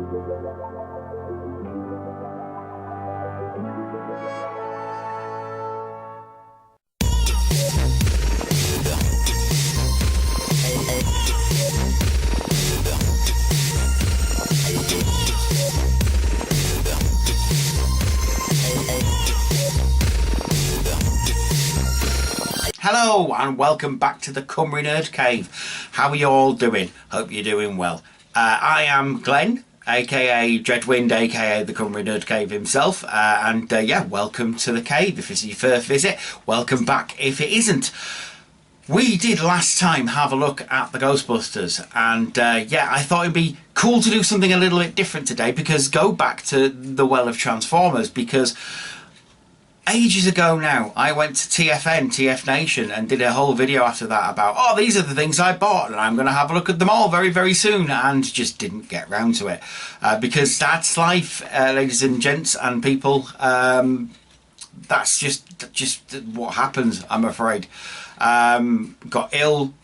Hello and welcome back to the Cymru Nerd Cave. How are you all doing? Hope you're doing well. I am Glenn, aka Dreadwind, aka the Cymru Nerd Cave himself, and yeah, welcome to the cave. If it's your first visit, welcome back if it isn't. We did last time have a look at the Ghostbusters, and yeah, I thought it'd be cool to do something a little bit different today, because go back to the well of Transformers, because ages ago now, I went to TF Nation, and did a whole video after that about, oh, these are the things I bought, and I'm going to have a look at them all very, very soon, and just didn't get round to it. Because that's life, ladies and gents and people. That's just what happens, I'm afraid. Got ill,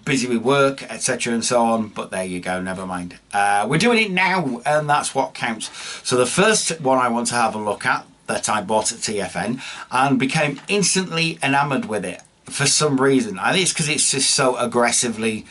busy with work, etc. and so on, but there you go, never mind. We're doing it now, and that's what counts. So the first one I want to have a look at, that I bought at TFN and became instantly enamoured with it for some reason. I think it's because it's just so aggressively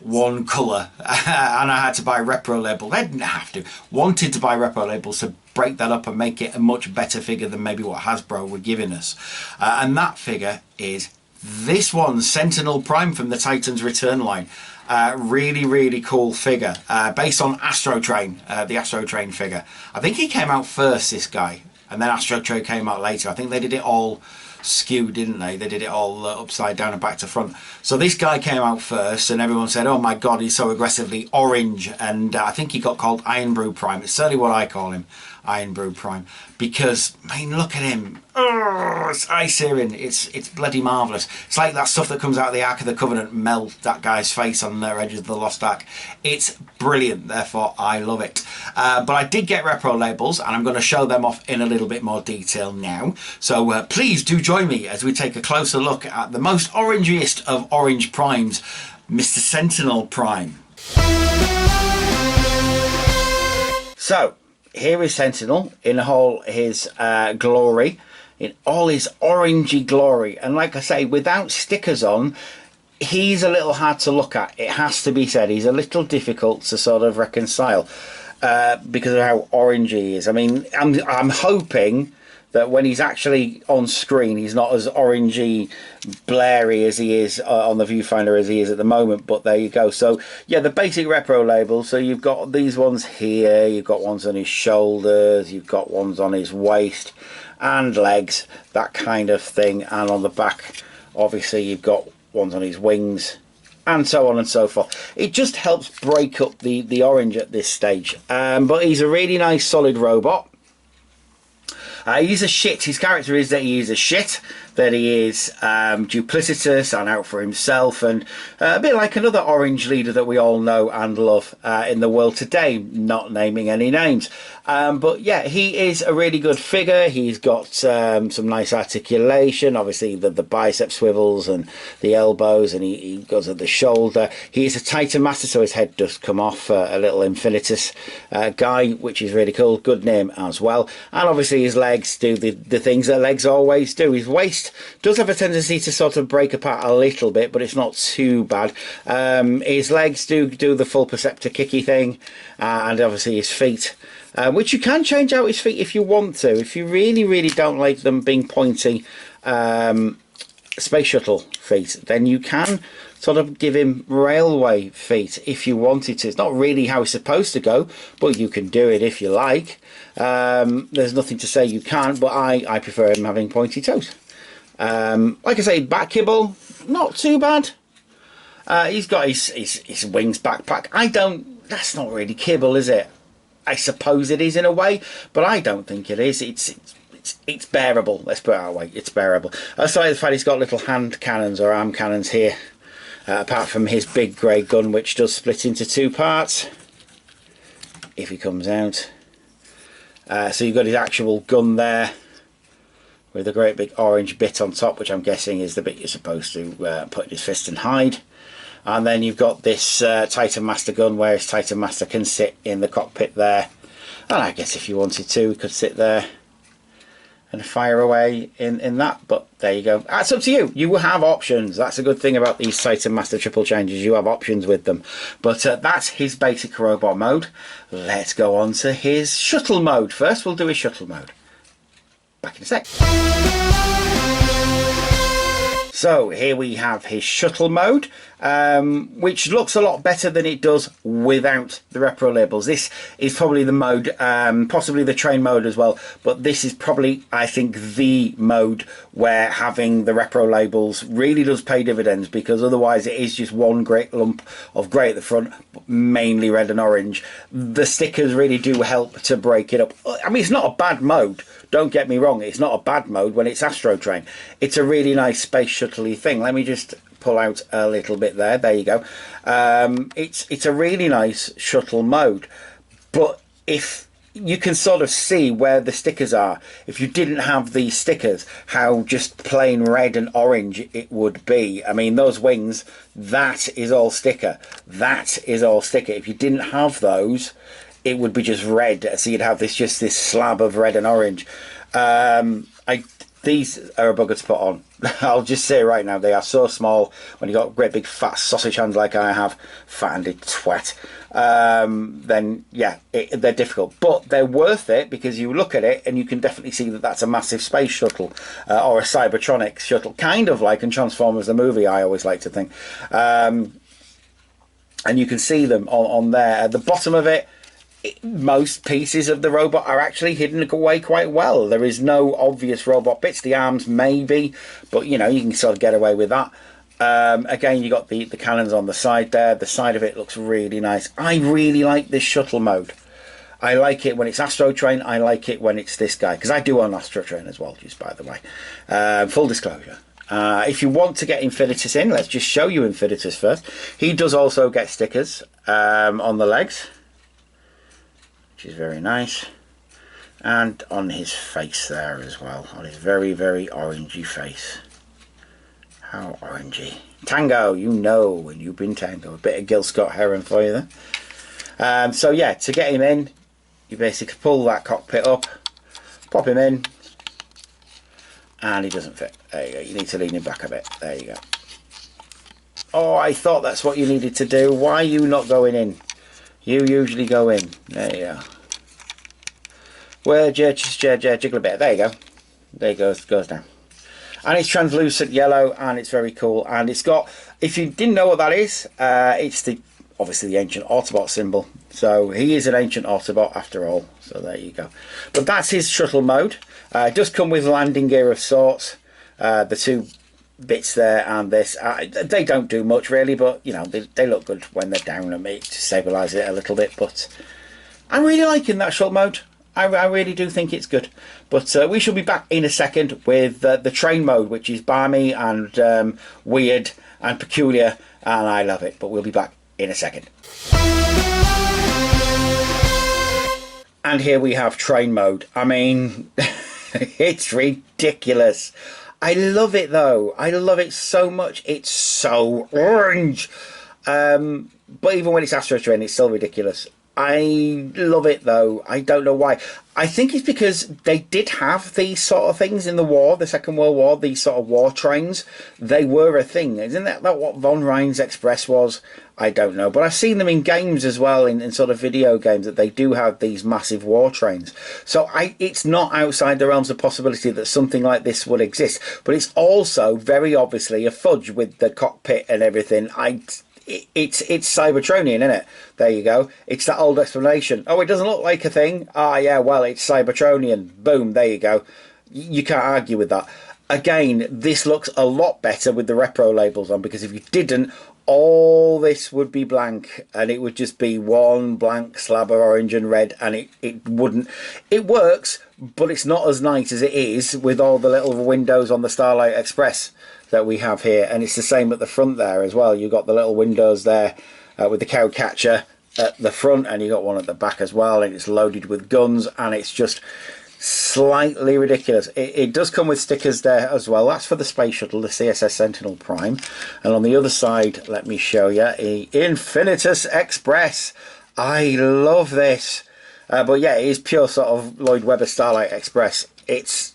one colour, and I had to buy repro labels. I didn't have to. Wanted to buy repro labels to break that up and make it a much better figure than maybe what Hasbro were giving us. And that figure is this one, Sentinel Prime from the Titans Return line. Really, really cool figure, based on Astro Train, the Astro Train figure. I think he came out first, this guy. And then Astro Train came out later. I think they did it all skewed, didn't they? They did it all upside down and back to front. So this guy came out first, and everyone said, oh my god, he's so aggressively orange. And I think he got called Irn-Bru Prime. It's certainly what I call him, Irn-Bru Prime. Because, I mean, look at him. Oh, it's eye-searing. It's bloody marvellous. It's like that stuff that comes out of the Ark of the Covenant melt that guy's face on the edge of the Lost Ark. It's brilliant, therefore I love it. But I did get repro labels, and I'm going to show them off in a little bit more detail now. So please do join me as we take a closer look at the most orangiest of orange primes, Mr. Sentinel Prime. So, here is Sentinel in all his glory, in all his orangey glory. And like I say, without stickers on, he's a little hard to look at. It has to be said. He's a little difficult to sort of reconcile because of how orangey he is. I mean, I'm hoping that when he's actually on screen, he's not as orangey, blurry as he is on the viewfinder as he is at the moment, but there you go. So yeah, the basic repro label. So you've got these ones here, you've got ones on his shoulders, you've got ones on his waist and legs, that kind of thing. And on the back, obviously, you've got ones on his wings, and so on and so forth. It just helps break up the orange at this stage. But he's a really nice solid robot. He's a shit. His character is that he is a shit, that he is duplicitous and out for himself, and a bit like another orange leader that we all know and love in the world today, not naming any names. But yeah, he is a really good figure. He's got some nice articulation, obviously the bicep swivels and the elbows, and he goes at the shoulder. He is a Titan Master, so his head does come off, a little Infinitus guy, which is really cool. Good name as well. And obviously his legs do the things that legs always do. His waist does have a tendency to sort of break apart a little bit, but it's not too bad. His legs do the full Perceptor kicky thing, and obviously his feet, which you can change out his feet if you want to. If you really, really don't like them being pointy space shuttle feet, then you can sort of give him railway feet if you wanted to. It's not really how it's supposed to go, but you can do it if you like. There's nothing to say you can't, but I prefer him having pointy toes. Like I say, back kibble, not too bad. He's got his wings backpack. That's not really kibble, is it? I suppose it is in a way, but I don't think it is. It's bearable. Let's put it that way. It's bearable. Aside the fact he's got little hand cannons or arm cannons here, apart from his big grey gun, which does split into two parts if he comes out. So you've got his actual gun there with a great big orange bit on top, which I'm guessing is the bit you're supposed to put in his fist and hide. And then you've got this Titan Master gun, whereas Titan Master can sit in the cockpit there. And I guess if you wanted to, we could sit there and fire away in that, but there you go. That's up to you. You have options. That's a good thing about these Titan Master triple changes. You have options with them. But that's his basic robot mode. Let's go on to his shuttle mode. First, we'll do his shuttle mode. Back in a sec. So here we have his shuttle mode, which looks a lot better than it does without the repro labels. This is probably the mode, possibly the train mode as well, but this is probably, I think, the mode where having the repro labels really does pay dividends, because otherwise it is just one great lump of grey at the front, mainly red and orange. The stickers really do help to break it up. I mean, it's not a bad mode. Don't get me wrong, it's not a bad mode when it's Astro Train. It's a really nice space shuttle-y thing. Let me just pull out a little bit there. There you go. It's a really nice shuttle mode. But if you can sort of see where the stickers are, if you didn't have these stickers, how just plain red and orange it would be. I mean, those wings, that is all sticker. That is all sticker. If you didn't have those, it would be just red, so you'd have this slab of red and orange. These are a bugger to put on. I'll just say right now, they are so small. When you've got great big fat sausage hands like I have, fat-handed twat, then yeah, they're difficult. But they're worth it, because you look at it and you can definitely see that that's a massive space shuttle, or a Cybertronics shuttle, kind of like in Transformers the movie, I always like to think. And you can see them on there. At the bottom of it, most pieces of the robot are actually hidden away quite well. There is no obvious robot bits. The arms maybe, but you know, you can sort of get away with that. Again, you got the cannons on the side there. The side of it looks really nice. I really like this shuttle mode. I like it when it's Astro Train. I like it when it's this guy, because I do own Astro Train as well, just by the way. Full disclosure. If you want to get Infinitus in, let's just show you Infinitus first. He does also get stickers on the legs, which is very nice, and on his face there as well, on his very, very orangey face. How orangey. Tango, you know when you've been Tango. A bit of Gil Scott Heron for you there. So yeah, to get him in, you basically pull that cockpit up, pop him in, and he doesn't fit. There you go. You need to lean him back a bit. There you go. Oh, I thought that's what you needed to do. Why are you not going in? You usually go in. There you go. Well, just jiggle a bit. There you go. There it goes down. And it's translucent yellow, and it's very cool. And it's got, if you didn't know what that is, it's obviously the ancient Autobot symbol. So he is an ancient Autobot after all. So there you go. But that's his shuttle mode. It does come with landing gear of sorts. The two bits there and this, they don't do much really, but you know, they look good when they're down at me to stabilize it a little bit. But I'm really liking that shuttle mode. I really do think it's good. But we shall be back in a second with the train mode, which is balmy and weird and peculiar, and I love it. But we'll be back in a second. And here we have train mode. I mean, it's ridiculous. I love it though. I love it so much. It's so orange. But even when it's Astro Train, it's still ridiculous. I love it though. I don't know why. I think it's because they did have these sort of things in the war, the Second World War, these sort of war trains. They were a thing. Isn't that what Von Rhein's Express was? I don't know. But I've seen them in games as well, in sort of video games, that they do have these massive war trains. So it's not outside the realms of possibility that something like this would exist. But it's also very obviously a fudge with the cockpit and everything. It's Cybertronian, isn't it? There you go. It's that old explanation. Oh, it doesn't look like a thing. Ah, yeah, well, it's Cybertronian. Boom, there you go. You can't argue with that. Again, this looks a lot better with the repro labels on, because if you didn't, all this would be blank, and it would just be one blank slab of orange and red, and it wouldn't. It works, but it's not as nice as it is with all the little windows on the Starlight Express that we have here. And it's the same at the front there as well. You've got the little windows there with the cow catcher at the front, and you got one at the back as well, and it's loaded with guns, and it's just, slightly ridiculous. It does come with stickers there as well. That's for the space shuttle, the CSS Sentinel Prime. And on the other side, let me show you, a Infinitus Express. I love this. But yeah, it is pure sort of Lloyd Webber Starlight Express. It's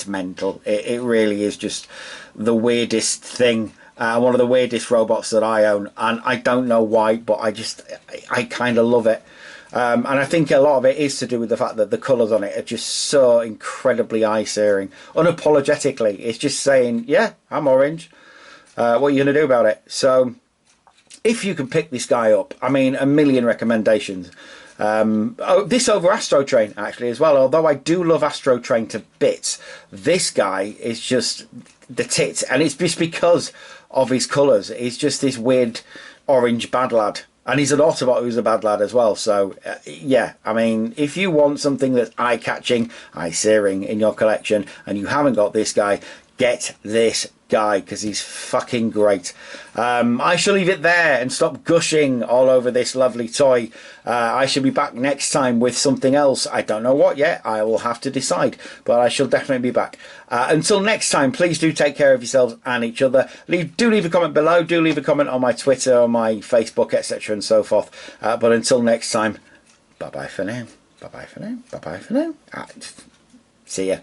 mental. It really is just the weirdest thing. One of the weirdest robots that I own, and I don't know why, but I kind of love it. And I think a lot of it is to do with the fact that the colours on it are just so incredibly eye-searing. Unapologetically, it's just saying, yeah, I'm orange. What are you going to do about it? So, if you can pick this guy up, I mean, a million recommendations. This over Astro Train, actually, as well. Although I do love Astro Train to bits, this guy is just the tits. And it's just because of his colours. He's just this weird orange bad lad. And he's an Autobot who's a bad lad as well. So, yeah, I mean, if you want something that's eye-catching, eye-searing in your collection, and you haven't got this guy, get this guy, because he's fucking great. I shall leave it there and stop gushing all over this lovely toy. I shall be back next time with something else. I don't know what yet. I will have to decide, but I shall definitely be back. Until next time, please do take care of yourselves and each other. Do leave a comment below. Do leave a comment on my Twitter, on my Facebook, etc. and so forth. But until next time, bye-bye for now. Bye-bye for now. Bye-bye for now. See ya.